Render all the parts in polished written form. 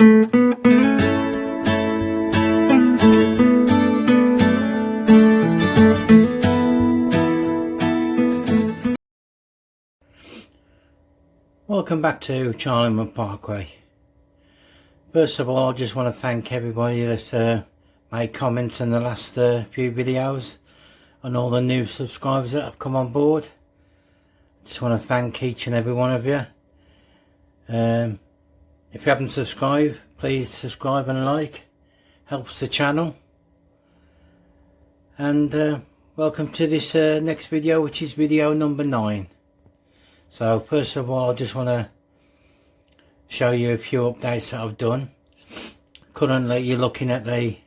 Welcome back to Charlemont Parkway. First of all, I just want to thank everybody that made comments in the last few videos and all the new subscribers that have come on board. Just want to thank each and every one of you. If you haven't subscribed, please subscribe and like. Helps the channel. And welcome to this next video, which is video number 9. So first of all, I just want to show you a few updates that I've done. Currently you're looking at the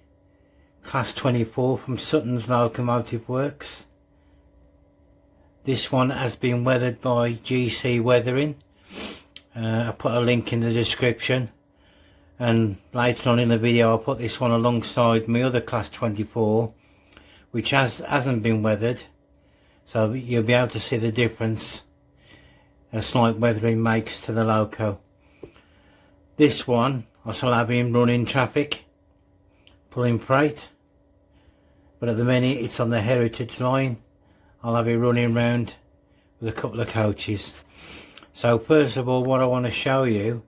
Class 24 from Sutton's Locomotive Works. This one has been weathered by GC Weathering. I put a link in the description, and later on in the video I'll put this one alongside my other Class 24 which hasn't been weathered, so you'll be able to see the difference a slight weathering makes to the loco. This one I shall have him running traffic, pulling freight, but at the minute it's on the heritage line. I'll have it running round with a couple of coaches. So first of all, what I want to show you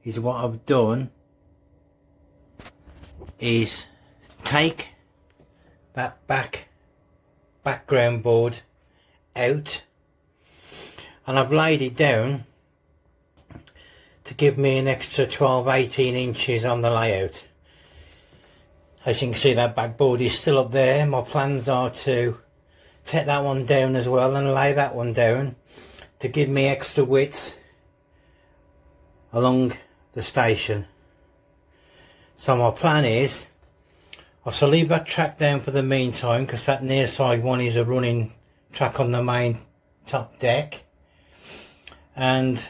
is what I've done is take that background board out, and I've laid it down to give me an extra 12-18 inches on the layout. As you can see, that backboard is still up there. My plans are to take that one down as well and lay that one down to give me extra width along the station. So my plan is I shall leave that track down for the meantime, because that near side one is a running track on the main top deck. And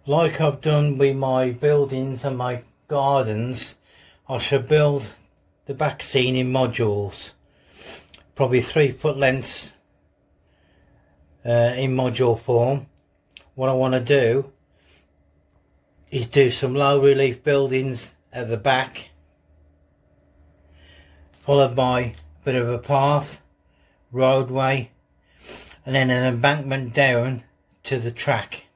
like I've done with my buildings and my gardens, I shall build the back scene in modules, probably 3-foot lengths in module form. What I want to do is do some low relief buildings at the back, followed by a bit of a path, roadway, and then an embankment down to the track.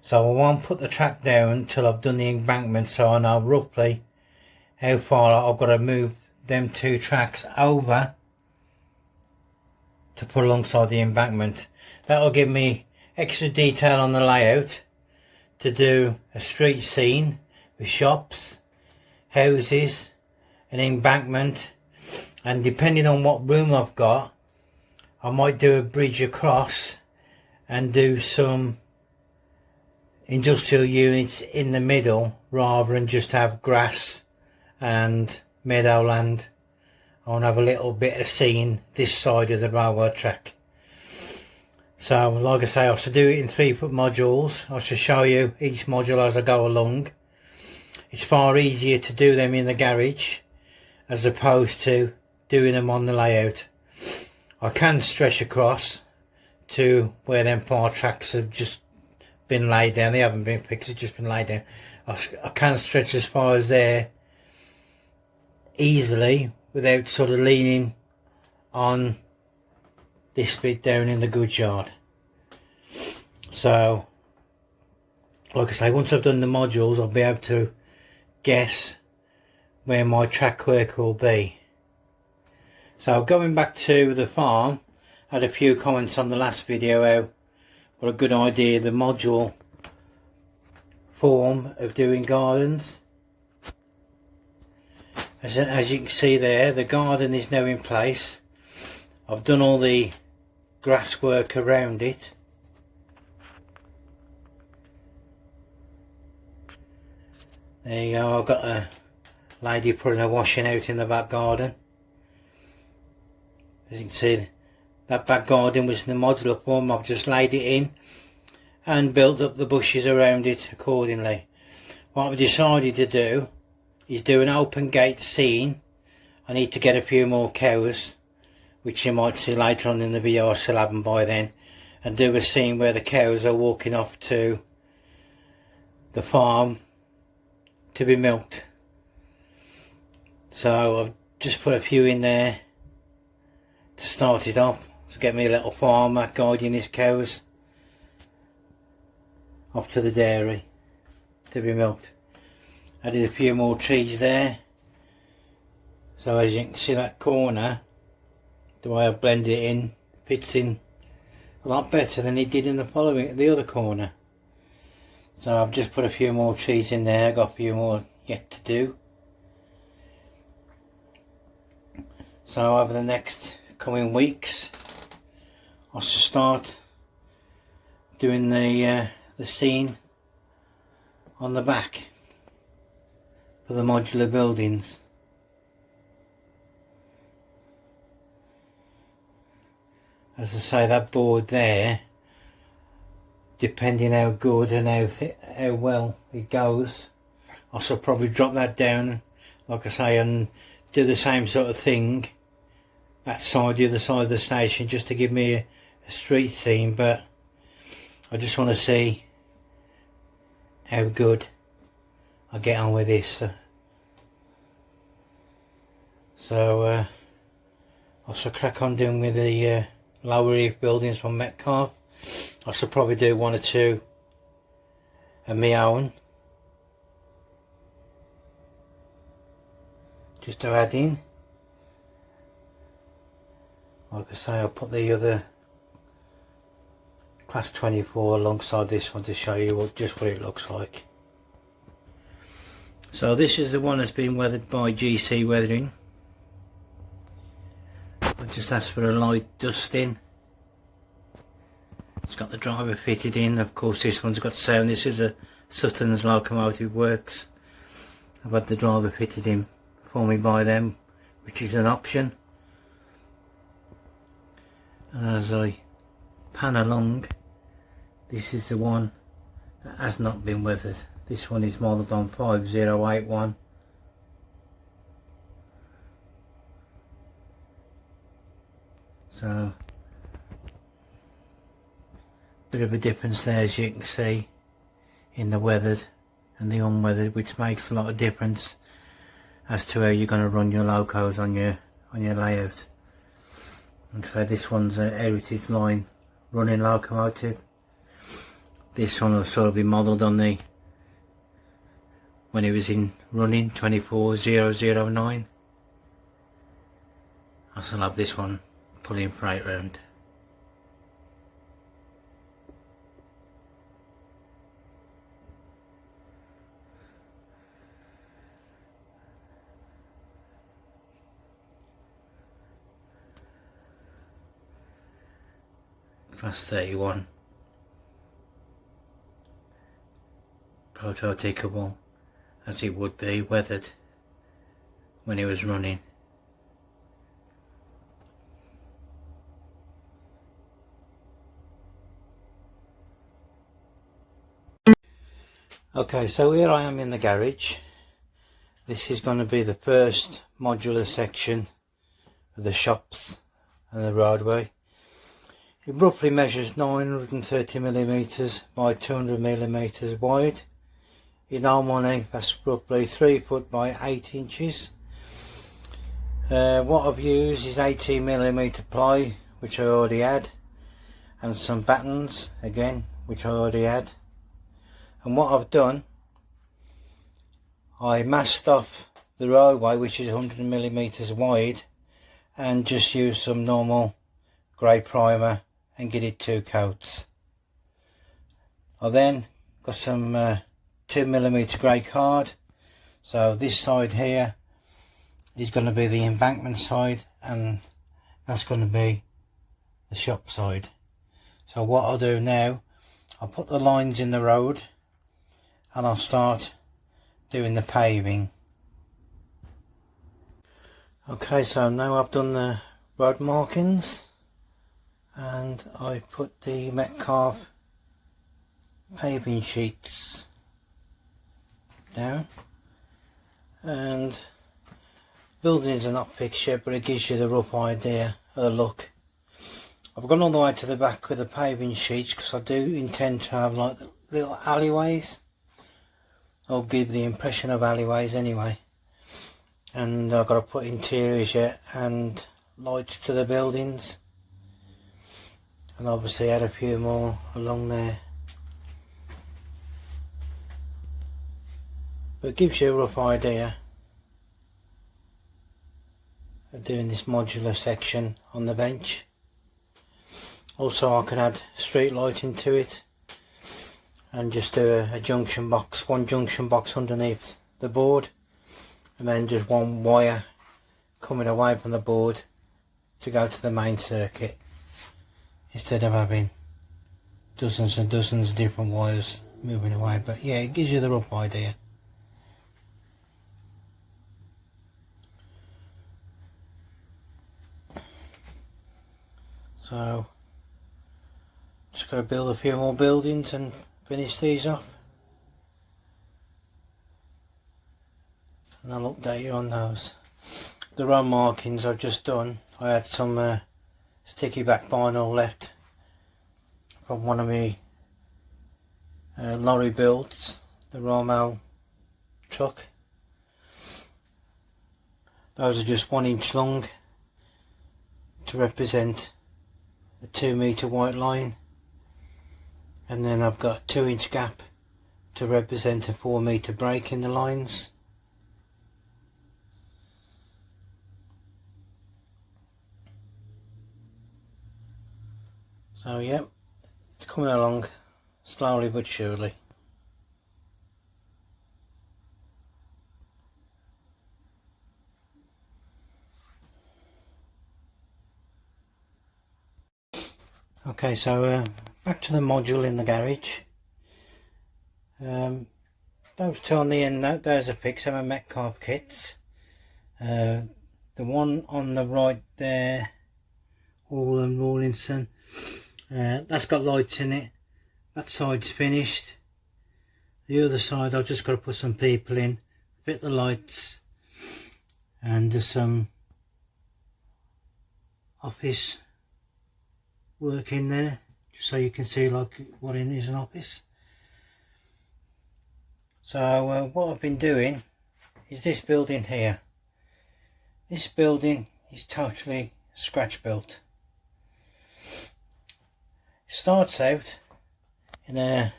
So I won't put the track down till I've done the embankment, so I know roughly how far I've got to move them 2 tracks over to put alongside the embankment. That'll give me extra detail on the layout to do a street scene with shops, houses, an embankment, and depending on what room I've got, I might do a bridge across and do some industrial units in the middle rather than just have grass and meadowland. I want to have a little bit of scene this side of the railway track. So like I say, I shall do it in 3-foot modules. I shall show you each module as I go along. It's far easier to do them in the garage as opposed to doing them on the layout. I can stretch across to where them 4 tracks have just been laid down. They haven't been fixed, they've just been laid down. I can stretch as far as there easily without sort of leaning on this bit down in the goods yard. So like I say, once I've done the modules, I'll be able to guess where my track work will be. So going back to the farm, I had a few comments on the last video how what a good idea the module form of doing gardens. As you can see there, the garden is now in place. I've done all the grass work around it. There you go, I've got a lady putting her washing out in the back garden. As you can see, that back garden was in the modular form. I've just laid it in and built up the bushes around it accordingly. What I've decided to do is do an open gate scene. I need to get a few more cows, which you might see later on in the video. I shall have them by then, and do a scene where the cows are walking off to the farm to be milked. So I've just put a few in there to start it off, to get me a little farmer guiding his cows off to the dairy to be milked. Added a few more trees there, so as you can see that corner, the way I've blended it in, fits in a lot better than it did in the other corner. So I've just put a few more trees in there, got a few more yet to do. So over the next coming weeks I should start doing the scene on the back for the modular buildings. As I say, that board there, depending how good and how well it goes, I shall probably drop that down, like I say, and do the same sort of thing that side, the other side of the station, just to give me a street scene. But I just want to see how good I get on with this. So I shall crack on doing with the lower reef buildings from Metcalfe. I shall probably do one or two of my own, just to add in. Like I say, I'll put the other class 24 alongside this one to show you just what it looks like. So this is the one that's been weathered by GC Weathering. I just asked for a light dusting. It's got the driver fitted in. Of course this one's got sound. This is a Sutton's Locomotive Works. I've had the driver fitted in for me by them, which is an option. And as I pan along, this is the one that has not been weathered. This one is modelled on 5081. So bit of a difference there, as you can see, in the weathered and the unweathered, which makes a lot of difference as to how you're going to run your locos on your layout. And so this one's a heritage line running locomotive. This one will sort of be modelled on the when it was in running 24009. I still have this one pulling freight round. Class 31, prototypable as it would be weathered when it was running. Okay, so here I am in the garage. This is going to be the first modular section of the shops and the roadway. It roughly measures 930mm by 200mm wide. In our money, that's roughly 3 foot by 8 inches. What I've used is 18mm ply, which I already had, and some battens again, which I already had. And what I've done, I masked off the roadway, which is 100mm wide, and just used some normal grey primer and get it 2 coats. I then got some 2mm grey card. So this side here is going to be the embankment side, and that's going to be the shop side. So what I'll do now, I'll put the lines in the road and I'll start doing the paving. Okay, so now I've done the road markings and I put the Metcalfe paving sheets down, and buildings are not fixed yet, but it gives you the rough idea of the look. I've gone all the way to the back with the paving sheets because I do intend to have like the little alleyways I'll give the impression of alleyways anyway. And I've got to put interiors yet and lights to the buildings, and obviously add a few more along there. But it gives you a rough idea of doing this modular section on the bench. Also I can add street lighting to it and just do a junction box, one junction box underneath the board, and then just one wire coming away from the board to go to the main circuit, instead of having dozens and dozens of different wires moving away. But yeah, it gives you the rough idea. So just got to build a few more buildings and finish these off, and I'll update you on those. The row markings I've just done, I had some sticky back vinyl left from one of my lorry builds, the Romo truck. Those are just 1 inch long to represent a 2 metre white line, and then I've got a 2 inch gap to represent a 4 metre break in the lines. So yeah, it's coming along slowly but surely. Okay, so back to the module in the garage. Those two on the end, those are fixed, they were Metcalf kits. The one on the right there, Hall and Rawlinson, that's got lights in it. That side's finished. The other side I've just got to put some people in, fit the lights, and do some office work in there, just so you can see like what it is an office. So what I've been doing is this building here. This building is totally scratch built. It starts out in a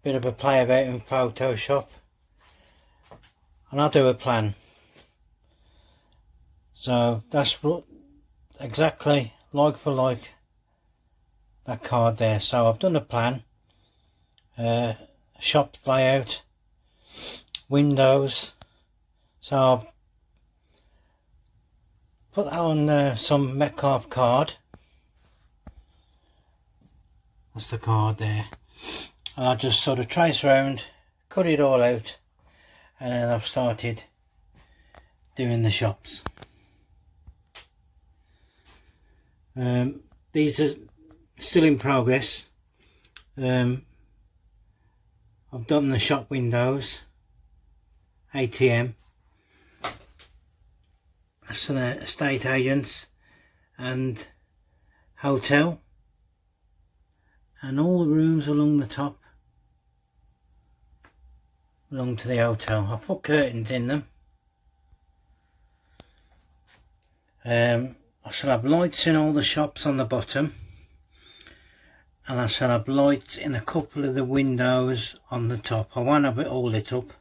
bit of a play about in Photoshop, and I'll do a plan. So that's exactly like for like that card there. So I've done a plan, shop layout, windows. So I've put that on some Metcalf card. That's the card there, and I just sort of trace around, cut it all out, and then I've started doing the shops. These are still in progress. I've done the shop windows, ATM, that's an estate agents and hotel, and all the rooms along the top belong to the hotel. I put curtains in them. I shall have lights in all the shops on the bottom, and I shall have lights in a couple of the windows on the top. I won't have it all lit up,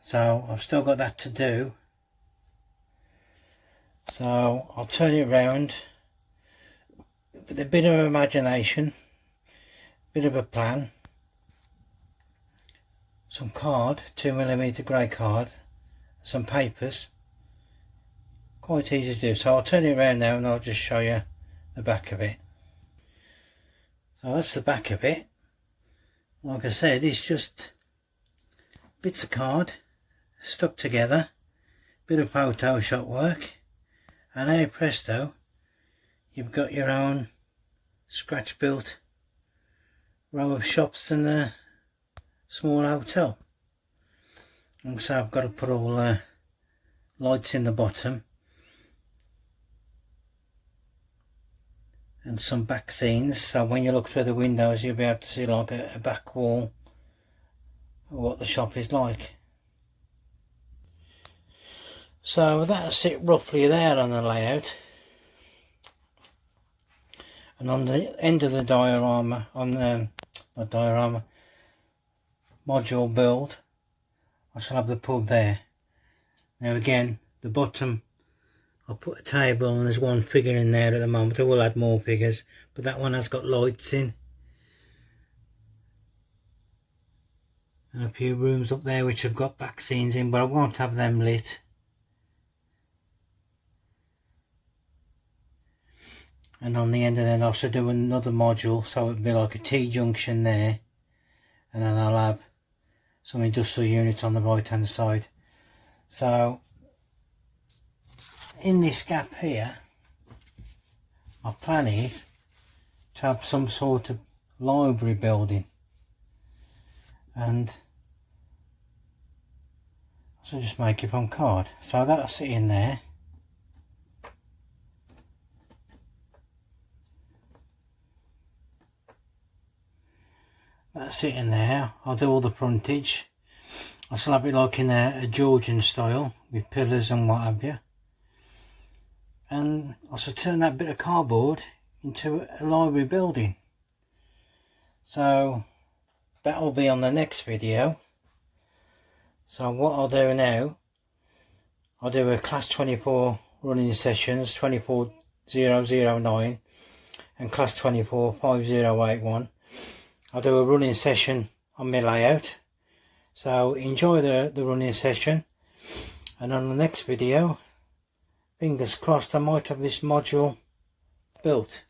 so I've still got that to do. So I'll turn it round with a bit of imagination, bit of a plan, some card, 2mm grey card, some papers. Quite easy to do. So I'll turn it around now and I'll just show you the back of it. So that's the back of it. Like I said, it's just bits of card stuck together, bit of Photoshop work, and hey presto, you've got your own scratch built row of shops and a small hotel. And so I've got to put all lights in the bottom and some back scenes, so when you look through the windows you'll be able to see like a back wall what the shop is like. So that's it roughly there on the layout. And on the end of the diorama, on the not diorama, module build, I shall have the pub there. Now again, the bottom, I'll put a table and there's one figure in there at the moment. I will add more figures, but that one has got lights in. And a few rooms up there which have got back scenes in, but I won't have them lit. And on the end of that I should do another module, so it'd be like a T-junction there. And then I'll have some industrial units on the right hand side. So in this gap here, my plan is to have some sort of library building, and so just make it from card. So that'll sit in there. That's it in there. I'll do all the frontage. I shall have it like in a Georgian style with pillars and what have you. And I shall turn that bit of cardboard into a library building. So that will be on the next video. So what I'll do now, I'll do a class 24 running sessions, 24009 and class 24 5081. I'll do a running session on my layout. So enjoy the running session, and on the next video, fingers crossed, I might have this module built.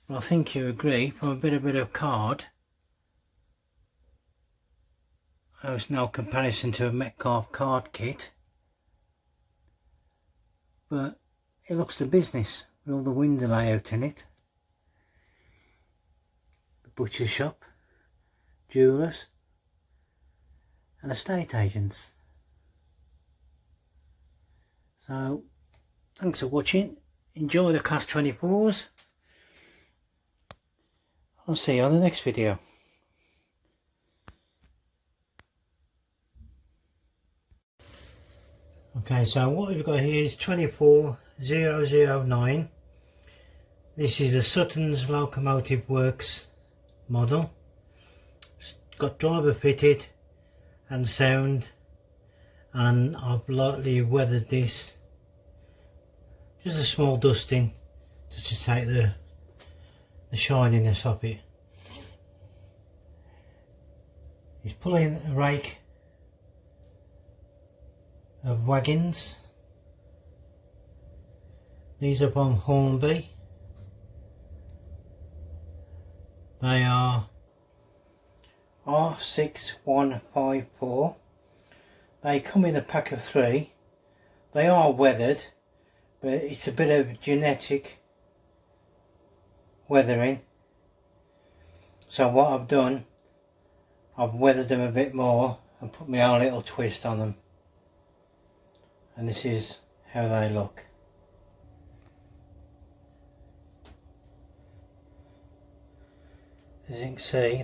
Well, I think you agree, from a bit of card, there's no comparison to a Metcalfe card kit, but it looks the business with all the window layout in it. The butcher shop, jewellers and estate agents. So thanks for watching. Enjoy the class 24s. I'll see you on the next video. Okay, so what we've got here is 24009. This is the Sutton's Locomotive Works model. It's got driver fitted and sound, and I've lightly weathered this, just a small dusting just to take the shininess off it. He's pulling a rake of wagons. These are from Hornby. They are R6154. They come in a pack of 3. They are weathered, but it's a bit of genetic weathering. So what I've done, I've weathered them a bit more and put my own little twist on them. And this is how they look. As you can see,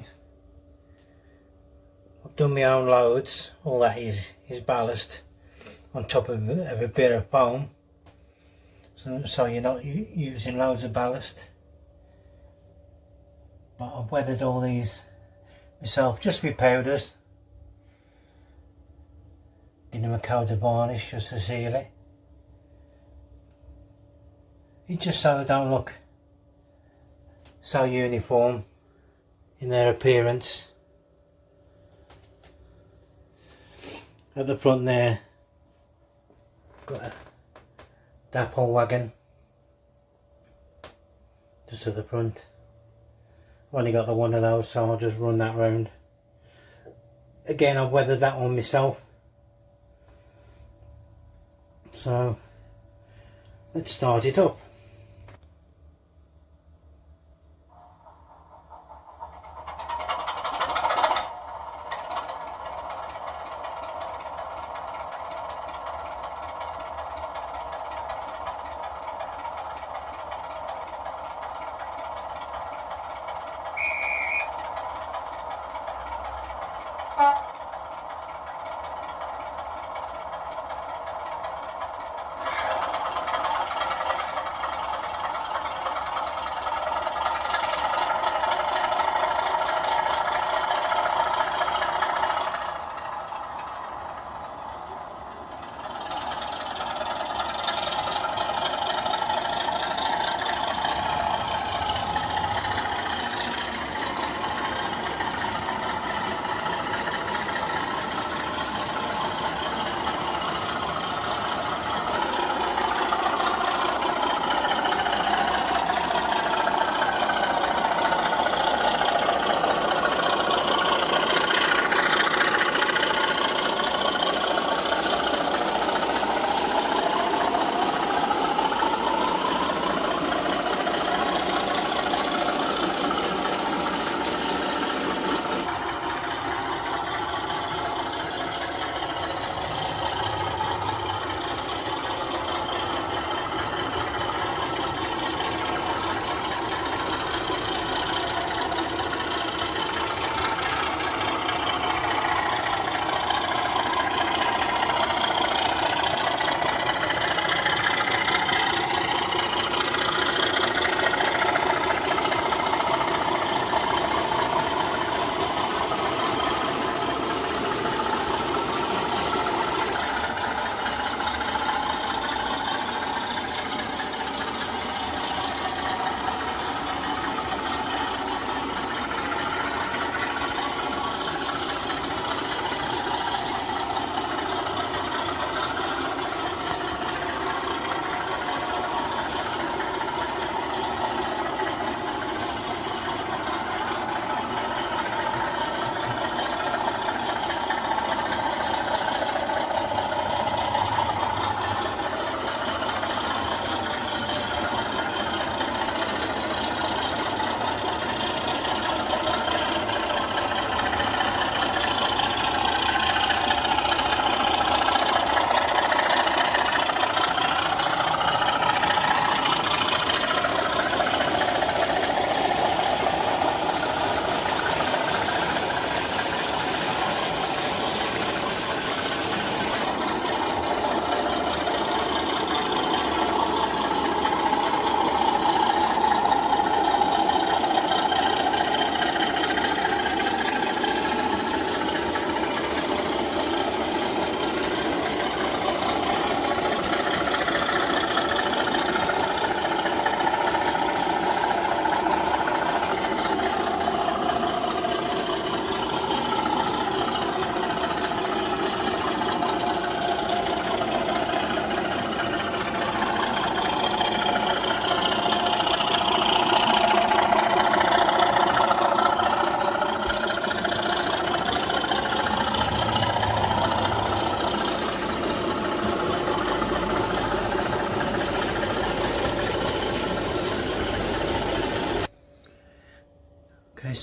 I've done my own loads. All that is ballast on top of a bit of foam, so you're not using loads of ballast. But I've weathered all these myself, just with powders. Give them a coat of varnish just to seal it. It's just so they don't look so uniform in their appearance. At the front there, got a dapple wagon just at the front. I've only got the one of those, so I'll just run that round. Again, I've weathered that one myself. So let's start it up.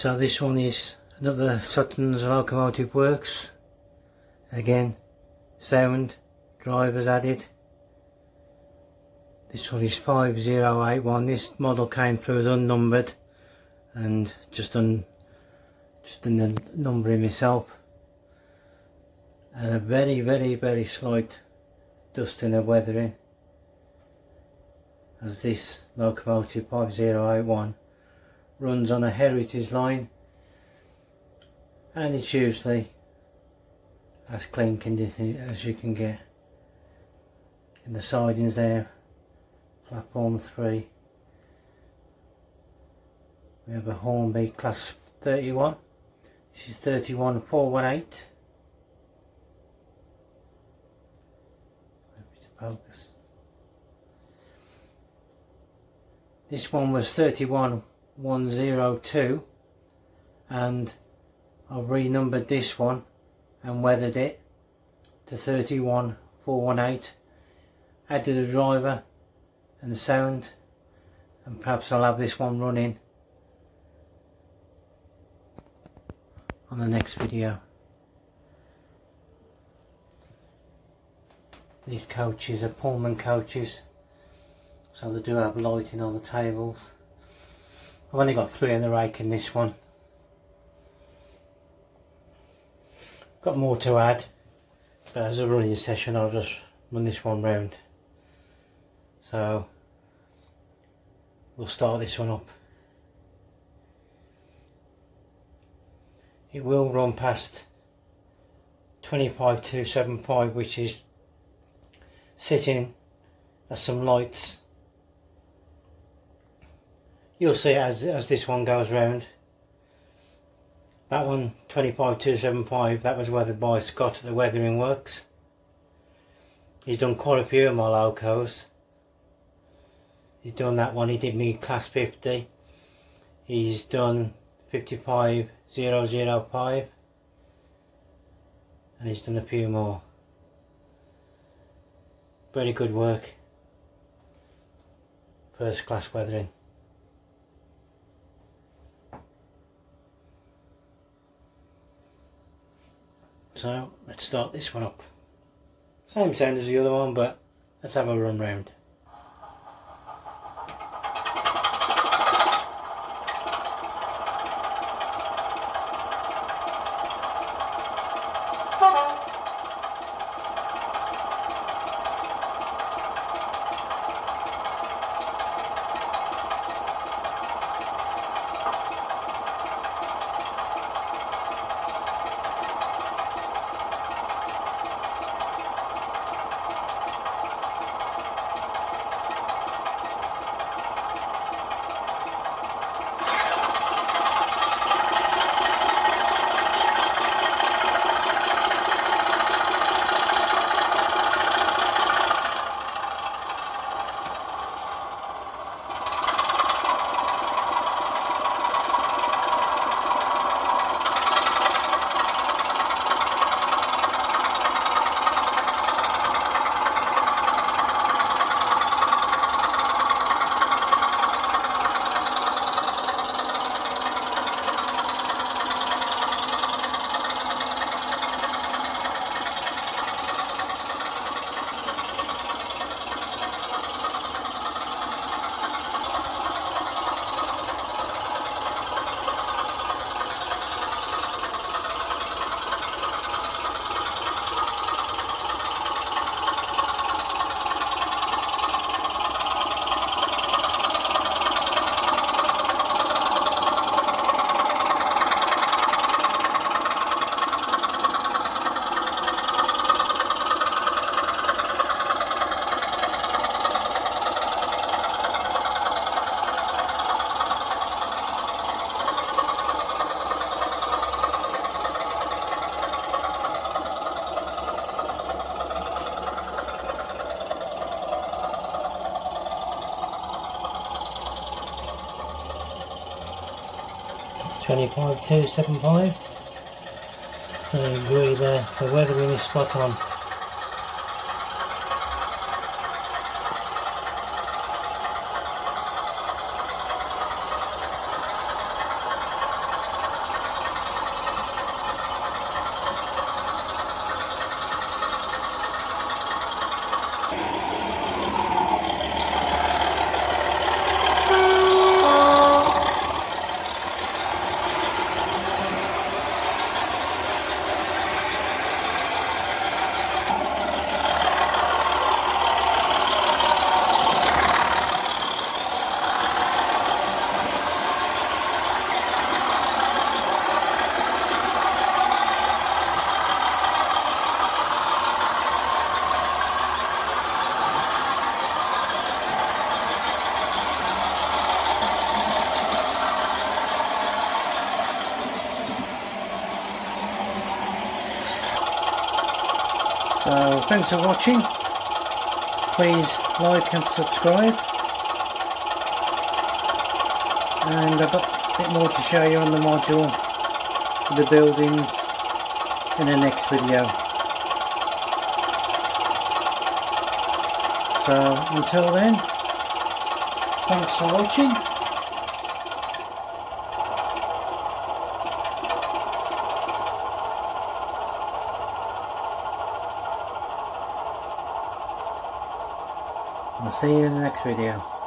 So this one is another Sutton's Locomotive Works. Again, sound, drivers added. This one is 5081. This model came through as unnumbered, and just done the numbering myself. And a very slight dusting of weathering, as this Locomotive 5081 runs on a heritage line, and it's usually as clean condition as you can get. In the sidings there, platform 3, we have a Hornby class 31. This is 31418. Focus. This one was 31102, and I've renumbered this one and weathered it to 31418. Added a driver and the sound, and perhaps I'll have this one running on the next video. These coaches are Pullman coaches, so they do have lighting on the tables. I've only got 3 in the rake in this one. Got more to add, but as a running session I'll just run this one round. So we'll start this one up. It will run past 25275, which is sitting as some lights. You'll see as this one goes round. That one, 25275, that was weathered by Scott at the Weathering Works. He's done quite a few of my locos. He's done that one, he did me class 50. He's done 55005, and he's done a few more. Very good work. First class weathering. So let's start this one up. Same sound as the other one, but let's have a run round. It's 25275. I agree there, the weathering is spot on. So thanks for watching. Please like and subscribe. And I've got a bit more to show you on the module, the buildings, in the next video. So until then, thanks for watching. I'll see you in the next video.